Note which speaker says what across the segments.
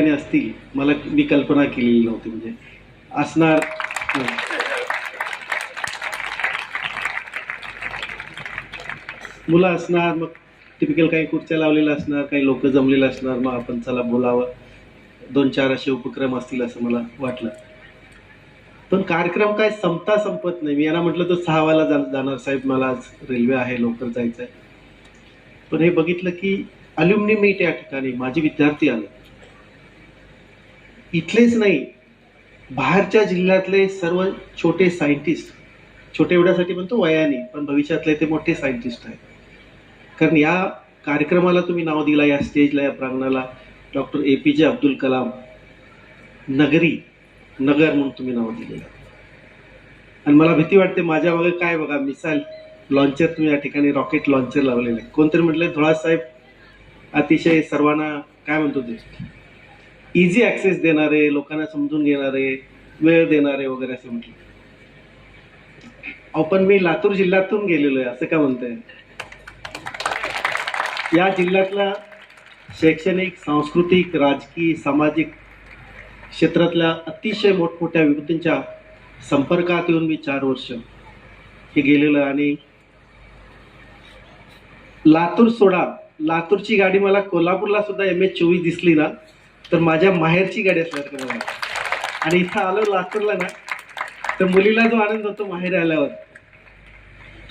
Speaker 1: असतील मला मी कल्पना केलेली नव्हती. म्हणजे असणार मुलं असणार, मग टिपिकल काही खुर्च्या लावलेल्या असणार, काही लोक जमलेले असणार, मग आपण चला बोलावं, 2-4 असे उपक्रम असतील असं मला वाटलं. पण कार्यक्रम काय संपत नाही. मी यांना म्हटलं तर 6 वाजता जाणार साहेब, मला आज रेल्वे आहे, लवकर जायचंय. पण हे बघितलं की अल्युमिनी मीट या ठिकाणी माझे विद्यार्थी आले. इथलेच नाही, बाहेरच्या जिल्ह्यातले सर्व छोटे सायंटिस्ट, छोटे एवढ्यासाठी म्हणतो वयाने, पण भविष्यातले ते मोठे सायंटिस्ट आहेत. कारण या कार्यक्रमाला तुम्ही नाव दिला, या स्टेजला, या प्रांगणाला डॉक्टर APJ अब्दुल कलाम नगर म्हणून तुम्ही नाव दिलेलं. आणि मला भीती वाटते, माझ्या बघा काय बघा मिसाईल लॉन्चर, तुम्ही या ठिकाणी रॉकेट लॉन्चर लावलेले. कोणतरी म्हटले धुळा साहेब अतिशय सर्वांना काय म्हणतो ते इझी ऍक्सेस देणारे, लोकांना समजून घेणारे, वेळ देणारे वगैरे असं म्हटलं. अहो पण मी लातूर जिल्ह्यातून गेलेलो आहे, असं का म्हणताय? या जिल्ह्यातल्या शैक्षणिक, सांस्कृतिक, राजकीय, सामाजिक क्षेत्रातल्या अतिशय मोठमोठ्या विभूतींच्या संपर्कात येऊन मी 4 वर्ष हे गेलेलं. आणि लातूर सोडा, लातूरची गाडी मला कोल्हापूरला सुद्धा MH24 दिसली ना तर माझ्या माहेरची गाडी असल्यासारखं मला. आणि इथं आलो लातूरला ना तर मुलीला जो आनंद होतो माहेर आल्यावर,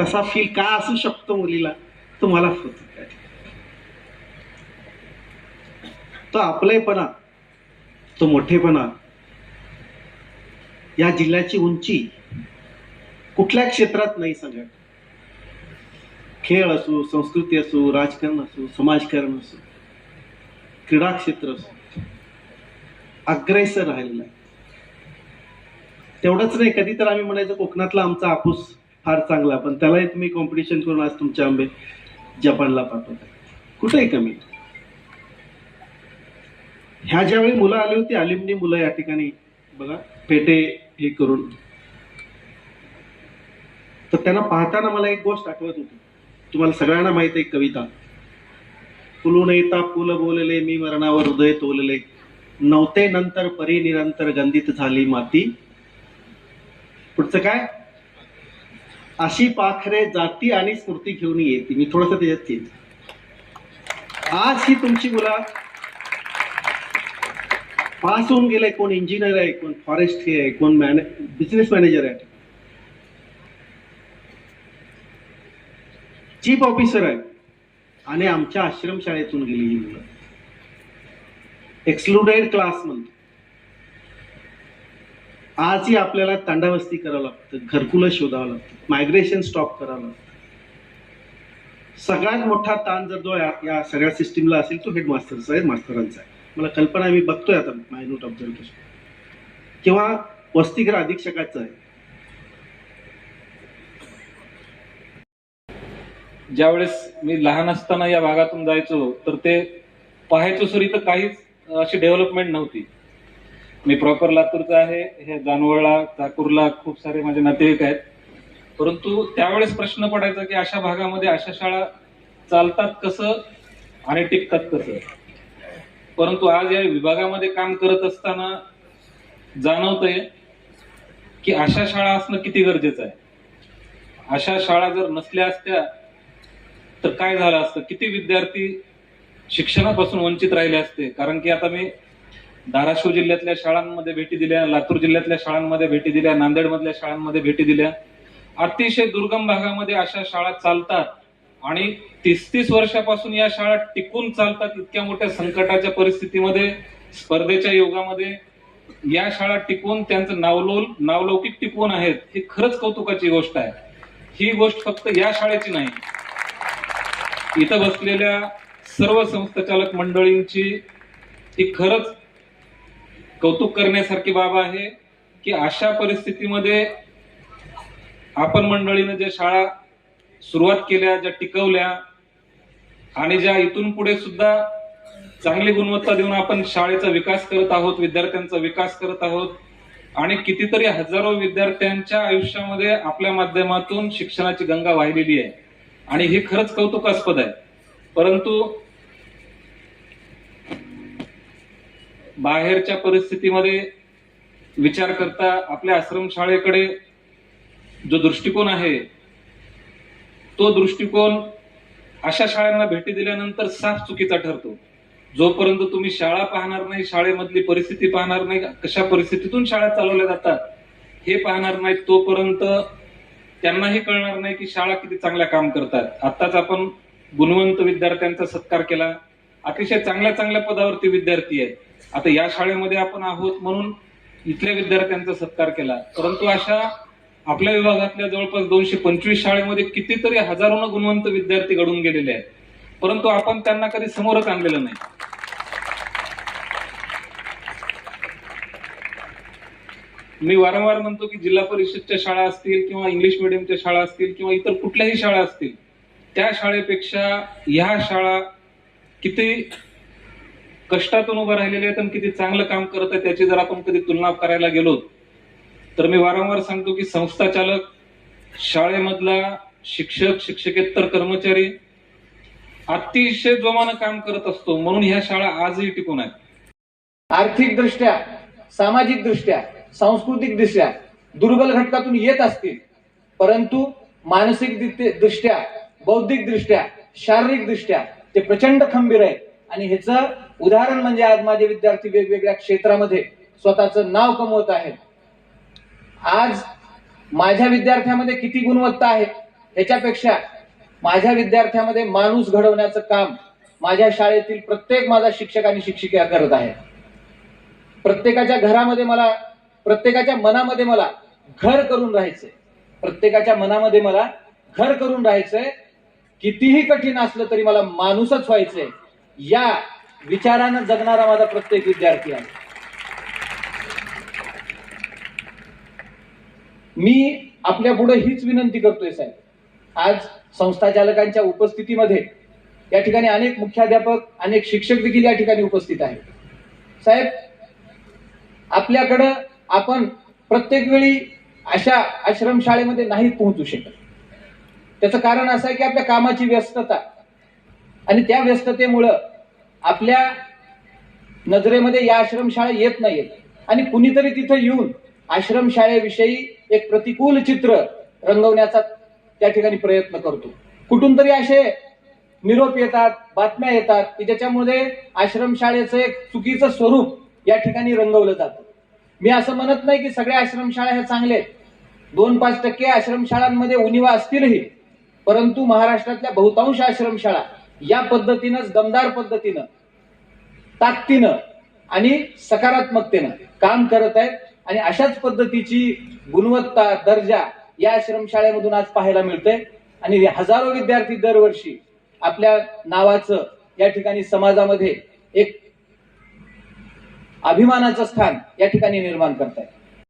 Speaker 1: तसा फील का असू शकतो मुलीला, तो मला होतो. तो आपलेपणा, तो मोठेपणा, या जिल्ह्याची उंची कुठल्या क्षेत्रात नाही सांगत. खेळ असो, संस्कृती असो, राजकारण असो, समाजकारण असो, क्रीडा क्षेत्र असो, अग्रेसर राहिलेला आहे. तेवढंच नाही, कधी तर आम्ही म्हणायचं कोकणातला आमचा हापूस फार चांगला, पण त्यालाही तुम्ही कॉम्पिटिशन करून आज तुमचे आंबे जपानला पाठवताय. कुठेही कमी. ह्या ज्यावेळी मुलं आली होती, अल्युमिनी मुलं या ठिकाणी बघा पेटे हे करून, तर त्यांना पाहताना मला एक गोष्ट आठवत होती. तुम्हाला सगळ्यांना माहित आहे कविता, फुलून येता फुल बोलले, मी मरणावर हृदय तोलले, नव्हते नंतर परी निरंतर गंधित झाली माती. पुढचं काय? अशी पाखरे जाती आणि स्फूर्ती घेऊन येते. मी थोडस त्याच्यात येते. आज ही तुमची मुलं पास होऊन गेले, कोण इंजिनियर आहे, कोण फॉरेस्ट हे आहे, कोण बिझनेस मॅनेजर आहे, चीफ ऑफिसर आहे, आणि आमच्या आश्रमशाळेतून गेलेली मुलं, एक्सक्लुडेड क्लास म्हणतो. आजही आपल्याला तांडावस्ती करावं लागतं, घरकुलं शोधावं लागतं, मायग्रेशन स्टॉप करावं लागतं. सगळ्यात मोठा ताण जर जो या सगळ्या सिस्टीमला असेल तो हेडमास्टरचा आहे, मास्तरांचा आहे. मला कल्पना आहे, मी बघतोय आता मायन्यूट ऑब्झर्वेशन, किंवा वसतिगृह अधीक्षकाचं आहे.
Speaker 2: ज्यावेळेस मी लहान असताना या भागातून जायचो तर ते पाहायचो सर, इथं काहीच अशी डेव्हलपमेंट नव्हती. मी प्रॉपर लातूरचा आहे, हे जानवळला, चाकूरला खूप सारे माझे नातेवाईक आहेत. परंतु त्यावेळेस प्रश्न पडायचा की अशा भागामध्ये अशा शाळा चालतात कसं आणि टिकतात कसं. परंतु आज या विभागामध्ये काम करत असताना जाणवतंय की अशा शाळा असणं किती गरजेचं आहे. अशा शाळा जर नसल्या असत्या तर काय झालं असतं, किती विद्यार्थी शिक्षणापासून वंचित राहिले असते. कारण की आता मी धाराशिव जिल्ह्यातल्या शाळांमध्ये भेटी दिल्या, लातूर जिल्ह्यातल्या शाळांमध्ये भेटी दिल्या, नांदेड मधल्या शाळांमध्ये भेटी दिल्या. अतिशय दुर्गम भागामध्ये अशा शाळा चालतात आणि 30-30 वर्षापासून या शाळा टिकून चालतात. इतक्या मोठ्या संकटाच्या परिस्थितीमध्ये, स्पर्धेच्या युगामध्ये या शाळा टिकून त्यांचं नावलौकिक टिकून आहेत. ही खरंच कौतुकाची गोष्ट आहे. ही गोष्ट फक्त या शाळेची नाही, इथं बसलेल्या सर्व संस्थाचालक मंडळींची ही खरंच कौतुक करण्यासारखी बाब आहे की अशा परिस्थितीमध्ये आपण मंडळीने ज्या शाळा सुरुवात केल्या, ज्या टिकवल्या, आणि ज्या इथून पुढे सुद्धा चांगली गुणवत्ता देऊन आपण शाळेचा विकास करत आहोत, विद्यार्थ्यांचा विकास करत आहोत. आणि कितीतरी हजारो विद्यार्थ्यांच्या आयुष्यामध्ये आपल्या माध्यमातून शिक्षणाची गंगा वाहिलेली आहे आणि हे खरंच कौतुकास्पद आहे. परंतु बाहेरच्या परिस्थितीमध्ये विचार करता आपल्या आश्रमशाळेकडे जो दृष्टिकोन आहे तो दृष्टिकोन अशा शाळांना भेटी दिल्यानंतर साफ चुकीचा ठरतो. जोपर्यंत तुम्ही शाळा पाहणार नाही, शाळेमधली परिस्थिती पाहणार नाही, कशा परिस्थितीतून शाळा चालवल्या जातात हे पाहणार नाही, तोपर्यंत त्यांनाही कळणार नाही की शाळा किती चांगल्या काम करतात. आताच आपण गुणवंत विद्यार्थ्यांचा सत्कार केला, अतिशय चांगल्या चांगल्या पदावरती विद्यार्थी आहेत. आता या शाळेमध्ये आपण आहोत म्हणून इथल्या विद्यार्थ्यांचा सत्कार केला, परंतु अशा आपल्या विभागातल्या जवळपास 225 शाळेमध्ये कितीतरी हजारोनं गुणवंत विद्यार्थी घडून गेलेले आहेत, परंतु आपण त्यांना कधी समोरच आणलेलं नाही. मी वारंवार म्हणतो की जिल्हा परिषदच्या शाळा असतील किंवा इंग्लिश मिडियमच्या शाळा असतील किंवा इतर कुठल्याही शाळा असतील, त्या शाळेपेक्षा ह्या शाळा किती कष्टातून उभं राहिलेले आहेत आणि किती चांगलं काम करत आहेत त्याची जर आपण कधी तुलना करायला गेलो तर मी वारंवार सांगतो की संस्था चालक, शाळेमधला शिक्षक, शिक्षकेतर कर्मचारी अतिशय जोमानं काम करत असतो, म्हणून ह्या शाळा आजही टिकून आहेत.
Speaker 3: आर्थिक दृष्ट्या, सामाजिक दृष्ट्या, सांस्कृतिक दृष्ट्या दुर्बल घटकातून येत असतील, परंतु मानसिक दृष्ट्या, बौद्धिक दृष्ट्या, शारीरिक दृष्ट्या ते प्रचंड खंबीर आहेत. आणि ह्याचं उदाहरण म्हणजे आज माझे विद्यार्थी वेगवेगळ्या क्षेत्रामध्ये स्वतःचं नाव कमवत आहेत. आज माझ्या विद्यार्थ्यामध्ये किती गुणवत्ता आहे ह्याच्यापेक्षा माझ्या विद्यार्थ्यामध्ये माणूस घडवण्याचं काम माझ्या शाळेतील प्रत्येक माझा शिक्षक आणि शिक्षिका करत आहेत. प्रत्येकाच्या घरामध्ये मला, प्रत्येकाच्या मनामध्ये मला घर करून राहायचंय, प्रत्येकाच्या मनामध्ये मला घर करून राहायचंय. कितीही कठीण असलं तरी मला माणूसच व्हायचंय, या विचारानं जगणारा माझा प्रत्येक विद्यार्थी आहे. मी आपल्या पुढे हीच विनंती करतोय साहेब. आज संस्था चालकांच्या उपस्थितीमध्ये या ठिकाणी अनेक मुख्याध्यापक, अनेक शिक्षक देखील या ठिकाणी उपस्थित आहेत. साहेब, आपल्याकडं आपण प्रत्येक वेळी अशा आश्रमशाळेमध्ये नाही पोहोचू शकत. त्याचं कारण असं आहे की आपल्या कामाची व्यस्तता, आणि त्या व्यस्ततेमुळं आपल्या नजरेमध्ये या आश्रमशाळा येत नाहीत, आणि कुणीतरी तिथं येऊन आश्रमशाळेविषयी एक प्रतिकूल चित्र रंगवण्याचा त्या ठिकाणी प्रयत्न करतो. कुठून तरी असे निरोप येतात, बातम्या येतात की ज्याच्यामध्ये आश्रमशाळेचं एक चुकीचं स्वरूप या ठिकाणी रंगवलं जातं. मी असं म्हणत नाही की सगळ्या आश्रमशाळा ह्या चांगल्या आहेत. 2-5% आश्रमशाळांमध्ये उणिवा असतीलही, परंतु महाराष्ट्रातल्या बहुतांश आश्रमशाळा या पद्धतीनं, दमदार पद्धतीनं, ताकदीनं आणि सकारात्मकतेनं काम करत आहेत. आणि अशाच पद्धतीची गुणवत्ता, दर्जा या आश्रमशाळेमधून आज पाहायला मिळते. आणि हजारो विद्यार्थी दरवर्षी आपल्या नावाचं या ठिकाणी समाजामध्ये एक अभिमानाचं स्थान या ठिकाणी निर्माण करतायत.